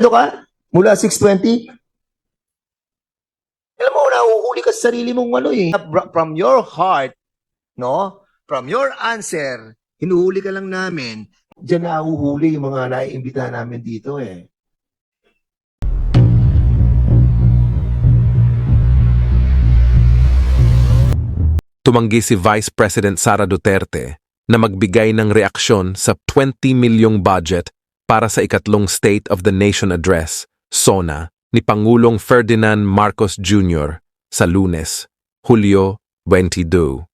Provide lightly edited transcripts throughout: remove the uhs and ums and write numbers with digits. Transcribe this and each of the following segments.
Ano ka? Mula 6:20? Alam mo, nahuhuli ka sa sarili mong ano eh. From your heart, no? From your answer, hinuhuli ka lang namin. Diyan nahuhuli yung mga naiimbita namin dito eh. Tumanggi si Vice President Sara Duterte na magbigay ng reaksyon sa 20 milyong budget para sa ikatlong State of the Nation Address, SONA, ni Pangulong Ferdinand Marcos Jr. sa Lunes, Hulyo 22.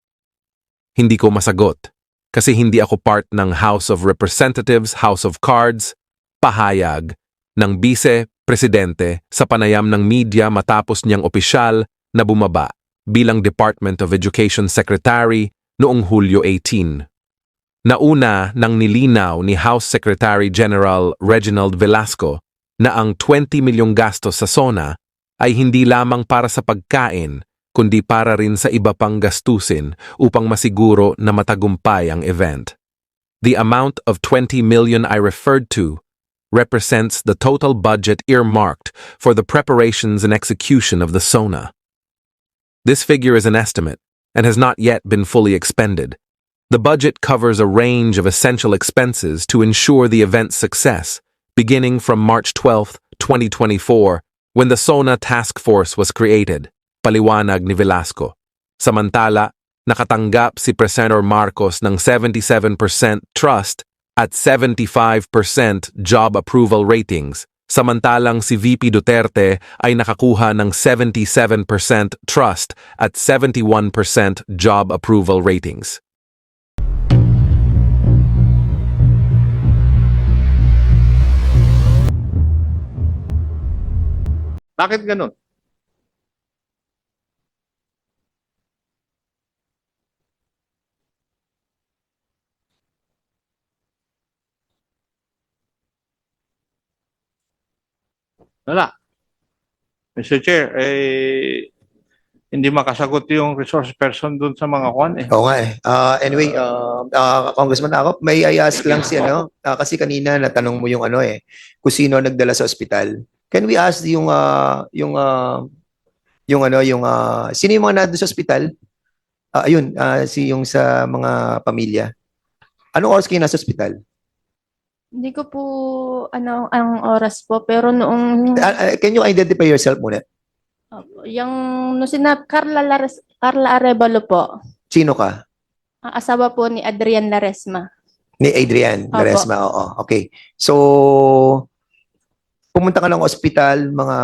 Hindi ko masagot kasi hindi ako part ng House of Representatives, House of Cards, pahayag ng Vice-Presidente sa panayam ng media matapos niyang opisyal na bumaba bilang Department of Education Secretary noong Hulyo 18. Nauna nang nilinaw ni House Secretary General Reginald Velasco na ang 20 milyong gastos sa SONA ay hindi lamang para sa pagkain, kundi para rin sa iba pang gastusin upang masiguro na matagumpay ang event. The amount of 20 million I referred to represents the total budget earmarked for the preparations and execution of the SONA. This figure is an estimate and has not yet been fully expended. The budget covers a range of essential expenses to ensure the event's success, beginning from March 12, 2024, when the SONA Task Force was created, paliwanag ni Velasco. Samantala, nakatanggap si President Marcos ng 77% trust at 75% job approval ratings, samantalang si VP Duterte ay nakakuha ng 77% trust at 71% job approval ratings. Bakit ganun? Wala. Mr. Chair, hindi makasagot yung resource person dun sa mga kwan eh. Oo nga eh. Anyway, Congressman Akop, may I ask lang si ano, kasi kanina natanong mo yung ano eh, kung sino nagdala sa ospital. Can we ask yung sino yung mga nandun sa ospital? Yung sa mga pamilya. Anong oras kayo nasa ospital? Hindi ko po ang oras po, pero noong Can you identify yourself muna? yung Carla Arevalo po, Sino ka? ang asawa po ni Adrian Laresma. Ni Adrian Opo. Laresma, oo. Okay. So, pumunta ka ng ospital mga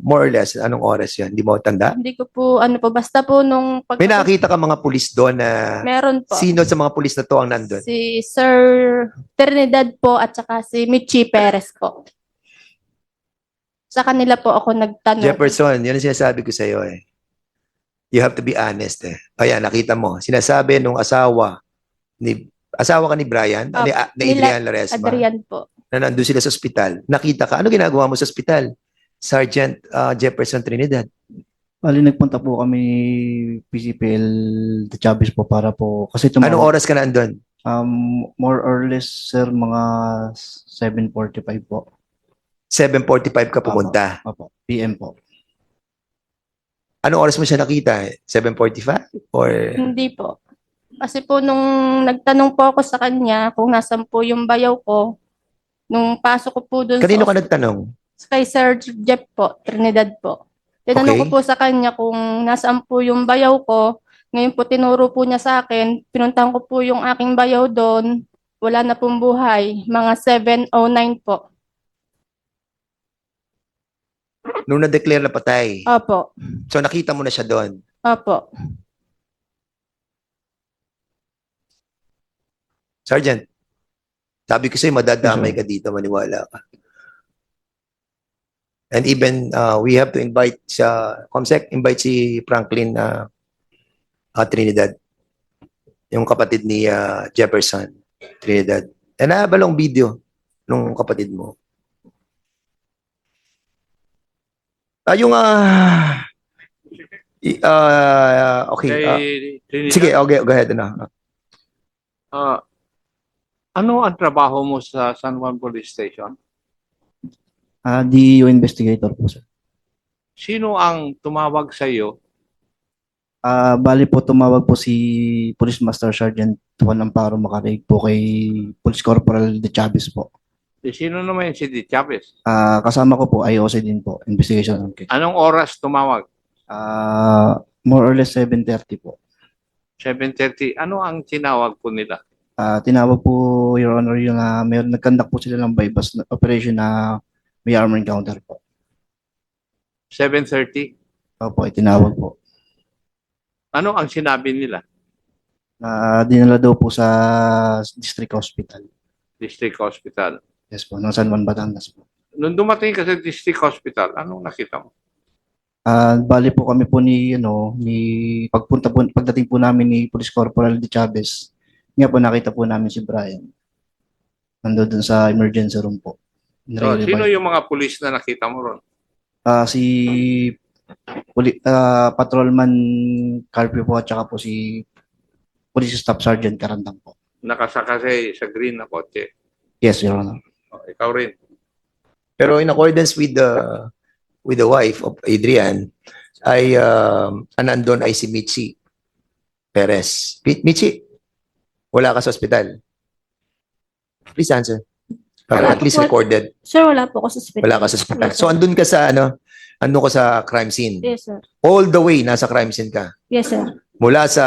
more or less, anong oras yan? Hindi mo tanda? Hindi ko po basta po nung May nakakita ka mga pulis doon na meron po. sino sa mga pulis na to ang nandun? Si Sir Trinidad po at saka si Michi Perez po. Sa kanila po ako nagtanong. Jefferson, yun ang sinasabi ko sa iyo eh. You have to be honest eh. Ayan, nakita mo. Sinasabi nung asawa ka ni Brian, ni Adrian Laresma, Adrian po. na nandun sila sa ospital. Nakita ka. Ano ginagawa mo sa ospital? Sergeant Jefferson Trinidad. Bali, nagpunta po kami PCPL de Chavez po para po, kasi Anong oras ka na andun? more or less, sir, mga 7:45 po. 7:45 ka pumunta. Opo, PM po. Anong oras mo siya nakita? 7:45? Or Hindi po. Kasi po nung nagtanong po ako sa kanya kung nasan po yung bayaw ko, nung pasok ko po doon kanino ka nagtanong? kay Sir Jeff po, Trinidad po. Tinanong Okay. ko po sa kanya kung nasaan po yung bayaw ko. Ngayon po tinuro po niya sa akin. Pinuntahan ko po yung aking bayaw doon. Wala na pong buhay. Mga 7:09 po. Nung na-declare na patay. Opo. So nakita mo na siya doon. Opo. Sergeant, sabi ko sa'yo, madadamay ka dito, maniwala ka. And even, we have to invite Comsec, invite si Franklin Trinidad, yung kapatid ni Jefferson Trinidad. And nabalong video nung kapatid mo. Okay. Trinidad, Sige, okay, go ahead. ano ang trabaho mo sa San Juan Police Station? DEO investigator po, sir. Sino ang tumawag sa iyo? Bali po tumawag po si Police Master Sergeant Juan Amparo Macarig po kay Police Corporal De Chavez po. Sino naman si Di Chavez? Kasama ko po IOC din po, investigation. Okay. Anong oras tumawag? More or less 7:30 po. 7:30. Ano ang tinawag po nila? Tinawag po, Your Honor, yung nag-conduct po sila ng bypass operation na may armor encounter po. 7:30. Opo, tinawag po. Ano ang sinabi nila? Dinala daw po sa district hospital. District Hospital. Yes po, ng San Juan, Batangas po. Nung dumating ka sa District Hospital, anong nakita mo? Bali po kami po pagdating po namin ni Police Corporal De Chavez, nga po nakita po namin si Brian. Nandun sa emergency room po. So, sino yung mga pulis na nakita mo ron? Si Patrolman Carpio po at saka po si Police Staff Sergeant Karandang po. Nakasakasay sa green na kotse. Yes, Your Honor. Ikaw rin. Pero in accordance with the wife of Adrian, ay nandun ay si Michi Perez. Michi, wala ka sa ospital. Please answer. Para at least recorded. Sir, wala po ako sa hospital. Wala ka sa ospital. Yes, So sir. andun ka sa andun ka sa crime scene. Yes, sir. All the way nasa crime scene ka. Yes, sir. Mula sa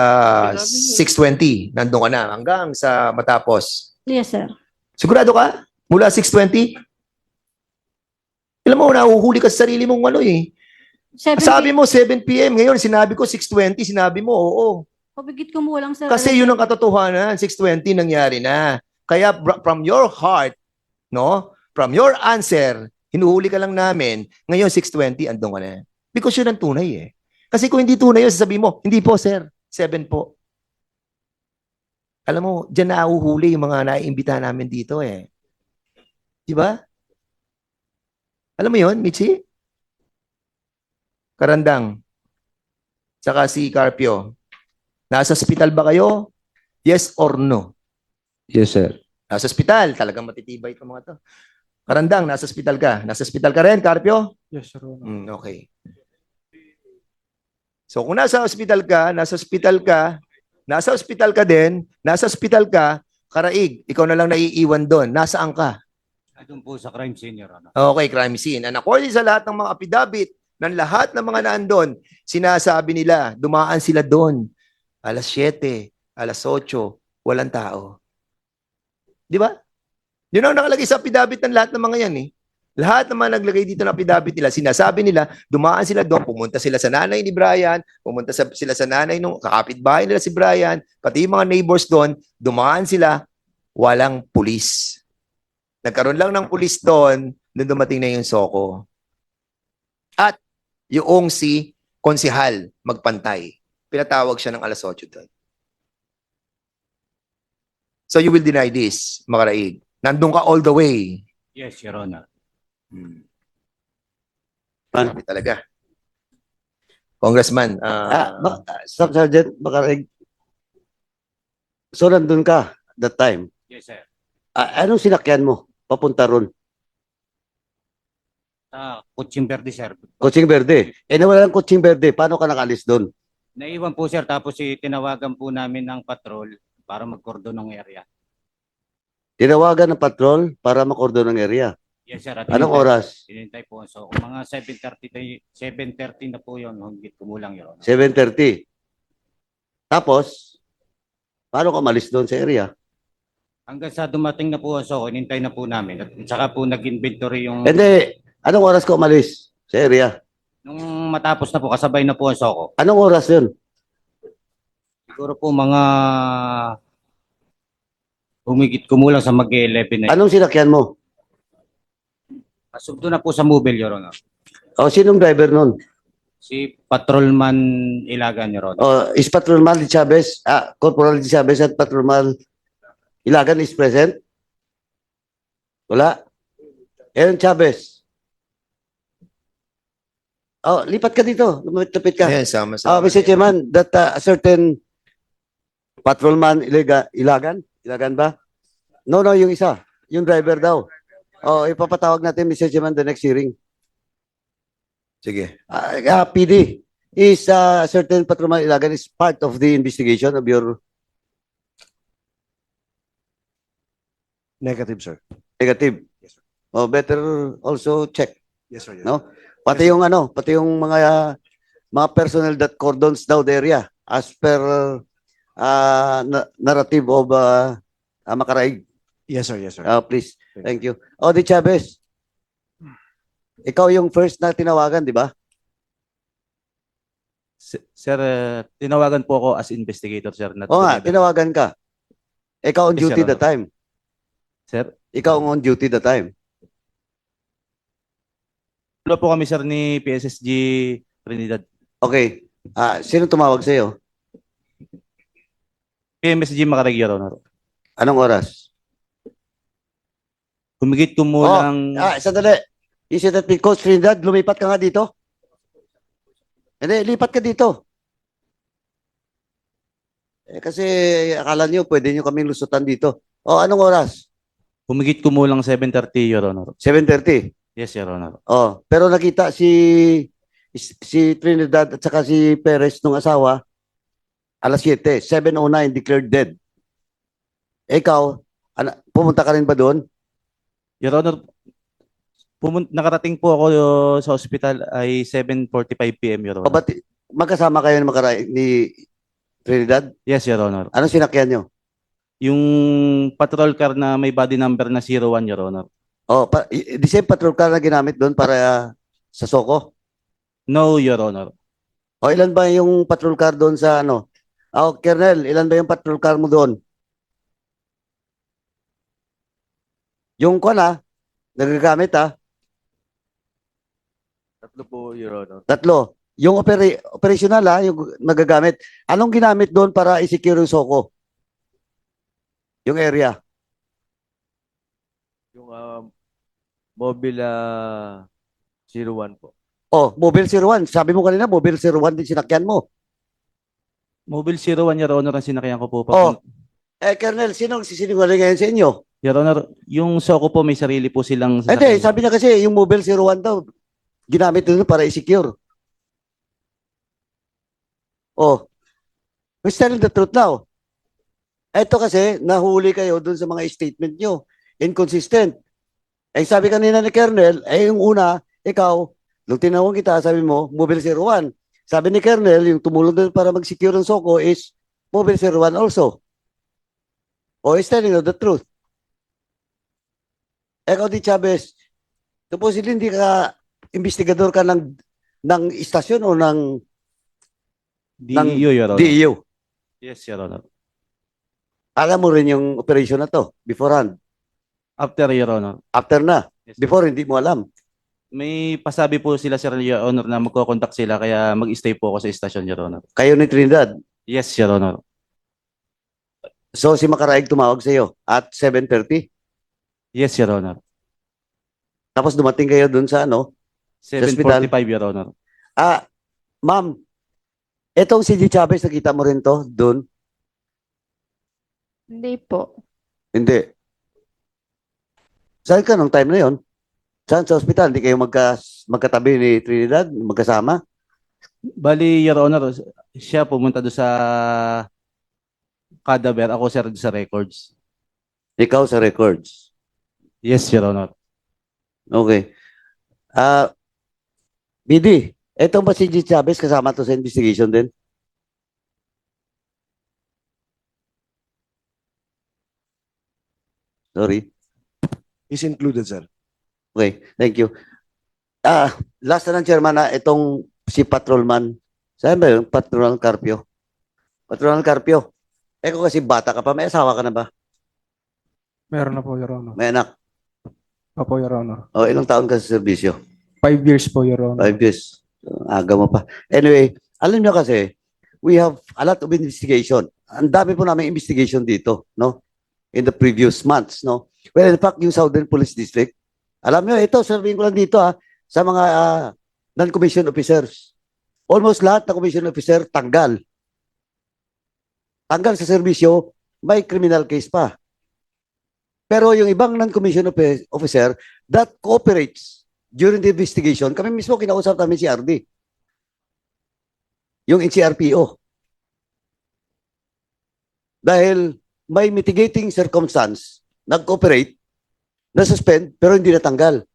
6:20 nandun ka na hanggang sa matapos. Yes, sir. Sigurado ka? Mula 6:20? Alam mo, nahuhuli ka sa sarili mong Sabi mo 7 p.m. Ngayon, sinabi ko 6:20. Sinabi mo, oo. Pabigit ko mo lang, sir. Kasi yun ang katotohanan. 6:20 nangyari na. Kaya from your heart, no? From your answer, hinuhuli ka lang namin. Ngayon, 6:20, andun ka na. Because yun ang tunay eh. Kasi kung hindi tunay yun, sasabihin mo, hindi po, sir. 7 po. Alam mo, dyan nahuhuli yung mga naiimbita namin dito eh. Di ba? Alam mo yun, Michi? Karandang. Saka si Carpio. Nasa hospital ba kayo? Yes or no? Yes, sir. Nasa hospital. Talagang matitibay itong mga to. Karandang, nasa hospital ka. Nasa hospital ka rin, Carpio? Yes, sir. Okay. So kung nasa hospital ka, nasa hospital ka din, nasa hospital ka, Karaig, ikaw na lang naiiwan doon. Nasaan ka? Doon po sa crime scene, Your Honor. Okay, crime scene. And according sa lahat ng mga affidavit, ng lahat ng mga naandun, sinasabi nila, dumaan sila doon. Alas 7, alas 8, walang tao. Di ba? Yun ang nakalagay sa affidavit ng lahat ng mga yan eh. Lahat ng mga naglagay dito ng affidavit nila, sinasabi nila, dumaan sila doon, pumunta sila sa nanay ni Brian, sila sa nanay nung kakapitbahay nila si Brian, pati yung mga neighbors doon, dumaan sila, walang pulis. Nagkaroon lang ng pulis doon nung dumating na yung Soko. At yung si konsihal magpantay. Pinatawag siya ng alas 8 doon. So you will deny this, Makaraig. Nandun ka all the way. Yes, Your Honor. Grabe talaga. Congressman, Staff Sergeant Macarig, so nandun ka that time. Yes, sir. Anong sinakyan mo papunta ron? Kutsing Verde, sir. Coaching Verde. Nawala ng Coaching Verde. Paano ka nakalis doon? Naiwan po, sir. Tapos tinawagan po namin ng patrol para mag-cordon ng area. Tinawagan ng patrol para makordon ng area. Yes, sir. At Anong oras? Hinintay po. So, mga 7:30 na po yun. Hanggang kumulang, Your Honor. 7:30. Tapos, paano ka malis doon sa area? Hanggang sa dumating na po so hinintay na po namin. At saka po nag-inventory yung... Hindi. Anong oras ka umalis sa area? Nung matapos na po, kasabay na po ang soko. Anong oras yun? Siguro po mga... Humigit kumulang sa mag-11 na. Anong sinakyan mo? Pasok doon na po sa mobile, Your Honor. O, sinong driver nun? Si Patrolman Ilagan, Your Honor. Is Patrolman de Chavez, Corporal de Chavez at Patrolman Ilagan is present? Wala? Aaron Chavez. Lipat ka dito. Lumapit ka. ayan, sama-sama. Mr. Chairman, that a certain Patrolman Ilagan ba? No, yung isa. Yung driver daw. Oh, ipapatawag natin, Mr. Chairman, the next hearing. Sige. PD, is certain Patrolman Ilagan is part of the investigation of your Negative, sir. negative? Yes, sir. Oh, better also check. Yes, sir. Yes, No? sir. Pati yung pati yung mga personnel that cordons down the area as per narrative of Makaraig. Yes, sir. Yes, sir. Please. Thank you. Odi Chavez. Ikaw yung first na tinawagan, di ba? Sir, tinawagan po ako as investigator, sir. Not Oo nga, together. tinawagan ka. Ikaw on Yes, duty Your the Honor. time. Sir, Ikaw ang on duty the time. wala po kami, sir, ni PSSG Trinidad. Okay. Sino tumawag sa iyo? PMSG Macareg, Your Honor. Anong oras? Humigit ko mo lang... Sandali. Is it that because Trinidad, lumipat ka nga dito? Hindi, lipat ka dito. Kasi akala niyo pwede niyo kaming lusutan dito. Anong oras? Humigit ko mo lang 7:30, Your Honor. 7:30. Yes, Your Honor. Pero nakita si Trinidad at saka si Perez nung asawa alas 7, 7:09 declared dead. Ikaw, pumunta ka rin ba doon? Your Honor, nakarating po ako sa hospital ay 7:45 p.m., Your O Honor. ba't magkasama kayo ni Trinidad? Yes, Your Honor. Anong sinakyan nyo? Yung patrol car na may body number na 01, Your Honor. The same patrol car na ginamit doon para sa Soko? No, Your Honor. Ilan ba yung patrol car doon sa Colonel, ilan ba yung patrol car mo doon? Yung nagagamit Tatlo po, Your Honor. Tatlo. Yung operational yung nagagamit. Anong ginamit doon para i-secure yung Soko? Yung area. Yung Mobile 01 po. Mobile 01. Sabi mo kanina, Mobile 01 din sinakyan mo. Mobile 01, Your Honor, ang sinakyan ko po. Colonel, sinong sisinungaling ngayon sa inyo? Your Honor, yung Soko po may sarili po silang Hindi, sabi niya kasi yung Mobile 01 daw, ginamit doon para i-secure. Who's telling the truth now? Ito kasi, nahuli kayo doon sa mga statement nyo. Inconsistent. Sabi kanina ni Colonel, yung una, ikaw, nung tinawag kita, sabi mo, Mobile 01. Sabi ni Colonel, yung tumulong doon para mag-secure ng Soko is Mobile 01 also. Is telling you the truth. Ikaw di Chavez, supposedly hindi ka investigador ka ng istasyon o ng DEU, Your Honor. DEU. Yes, Your Honor. Alam mo rin yung operation na to beforehand. After, Your Honor. After na. Yes, Before, hindi mo alam. may pasabi po sila, Sir, Your Honor, na magko-contact sila kaya mag-stay po ako sa istasyon, Your Honor. Kayo ni Trinidad. Yes, Your Honor. So, si Makaraig tumawag sa iyo at 7:30. Yes, Your Honor. Tapos dumating kayo dun sa 7:45, Your Honor. Ma'am, etong si G. Chavez, nakita mo rin to dun? Hindi po. Hindi. Saan ka nung time na yon? Saan sa hospital? Hindi kayo magkatabi ni Trinidad? Magkasama? Bali, Your Honor, siya pumunta doon sa cadaver. Ako, sir, doon sa records. Ikaw sa records. Yes, Your Honor. Okay. BD, etong ba si G. Chavez kasama to sa investigation din? Sorry. Is included, sir. Okay, thank you. Last na ng chairman itong si Patrolman. Saan ba yun? Patrolman Carpio. Patrolman Carpio. Kung kasi bata ka pa, may asawa ka na ba? Meron na po, Your Honor. May anak? Opo, Your Honor. Ilang taon ka sa serbisyo? 5 years po, Your Honor. 5 years. Aga mo pa. Anyway, alam nyo kasi, we have a lot of investigation. Ang dami po namin investigation dito, no? In the previous months, no? Well, in fact, yung Southern Police District, alam nyo, ito, sabihin ko lang dito, sa mga non-commissioned officers. Almost lahat na commissioned officer, tanggal. Tanggal sa serbisyo, may criminal case pa. Pero yung ibang non-commissioned officer that cooperates during the investigation, kami mismo kinausap namin si RD. Yung NCRPO. Dahil may mitigating circumstance, nag-cooperate, na-suspend, pero hindi natanggal.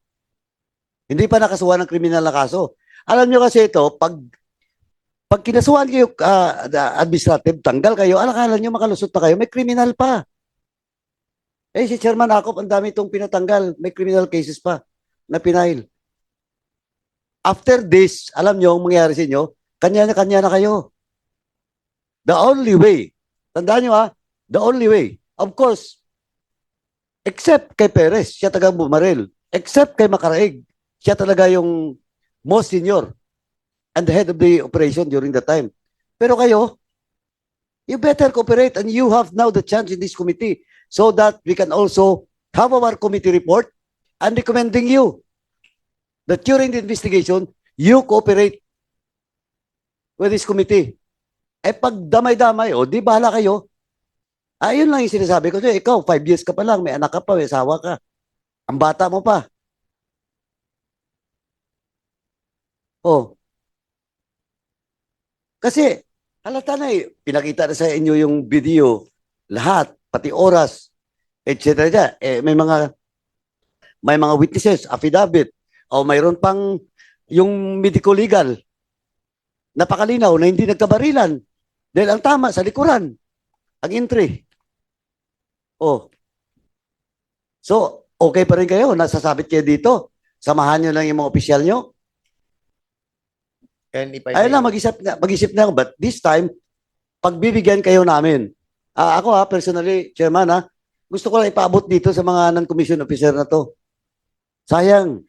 Hindi pa nakasuhan ng kriminal na kaso. Alam nyo kasi ito, pag kinasuhan kayo administrative, tanggal kayo, akala nyo makalusot pa kayo, may kriminal pa. Eh, si Chairman Akop, ang dami itong pinatanggal. May criminal cases pa na pinail. After this, alam nyo ang mangyayari sa inyo, kanya-kanya na kayo. The only way, tandaan nyo the only way, of course, except kay Perez, siya tagang bumaril. Except kay Macaraig, siya talaga yung most senior and the head of the operation during that time. Pero kayo, you better cooperate and you have now the chance in this committee so that we can also have our committee report and recommending you that during the investigation, you cooperate with this committee. Eh pag damay-damay, di bahala kayo. Ayun lang yung sinasabi ko. Ikaw, 5 years ka pa lang, may anak ka pa, may asawa ka. Ang bata mo pa. Kasi, halata na pinakita na sa inyo yung video, lahat, pati oras, etc. May mga witnesses, affidavit, o mayroon pang yung medico-legal, napakalinaw na hindi nagkabarilan dahil ang tama sa likuran, ang entry. So, okay pa rin kayo, nasasabit kayo dito, samahan nyo lang yung mga opisyal nyo. And if I Ayun may- na, mag-isip na ako. But this time, pagbibigyan kayo namin. Ako personally, Chairman gusto ko lang ipaabot dito sa mga non-commissioned officer na to. Sayang.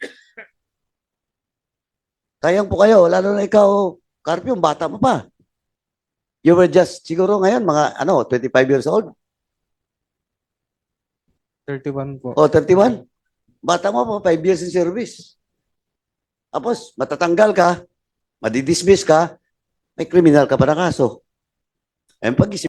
Sayang po kayo, lalo na ikaw, Carpio, bata mo pa. You were just, siguro ngayon, mga 25 years old. 31 po. 31. Bata mo pa, 5 years in service. Tapos, matatanggal ka, madidismiss ka, may kriminal ka pa na kaso. Pag